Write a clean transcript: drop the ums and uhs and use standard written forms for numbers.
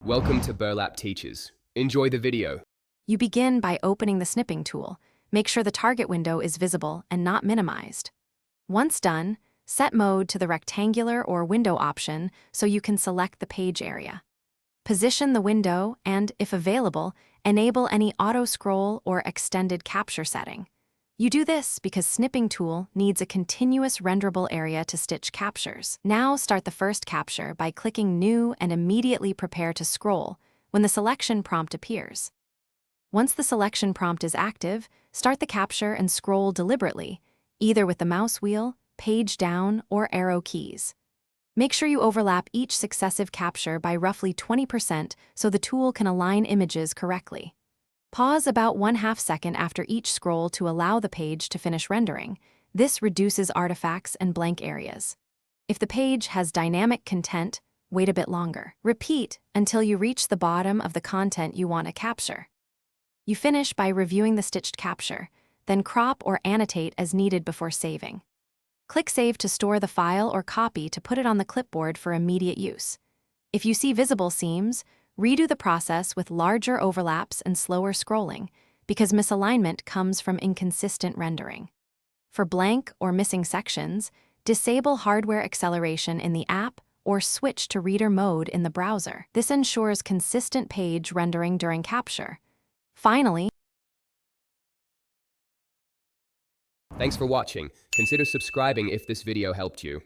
Welcome to Burlap Teachers. Enjoy the video. You begin by opening the Snipping tool. Make sure the target window is visible and not minimized. Once done, set mode to the rectangular or window option so you can select the page area. Position the window and, if available, enable any auto-scroll or extended capture setting. You do this because Snipping Tool needs a continuous renderable area to stitch captures. Now start the first capture by clicking New and immediately prepare to scroll when the selection prompt appears. Once the selection prompt is active, start the capture and scroll deliberately, either with the mouse wheel, page down, or arrow keys. Make sure you overlap each successive capture by roughly 20% so the tool can align images correctly. Pause about 1/2 second after each scroll to allow the page to finish rendering. This reduces artifacts and blank areas. If the page has dynamic content, wait a bit longer. Repeat until you reach the bottom of the content you want to capture. You finish by reviewing the stitched capture, then crop or annotate as needed before saving. Click Save to store the file or copy to put it on the clipboard for immediate use. If you see visible seams, redo the process with larger overlaps and slower scrolling, because misalignment comes from inconsistent rendering. For blank or missing sections, disable hardware acceleration in the app or switch to reader mode in the browser. This ensures consistent page rendering during capture. Finally, Thanks for watching. Consider subscribing if this video helped you.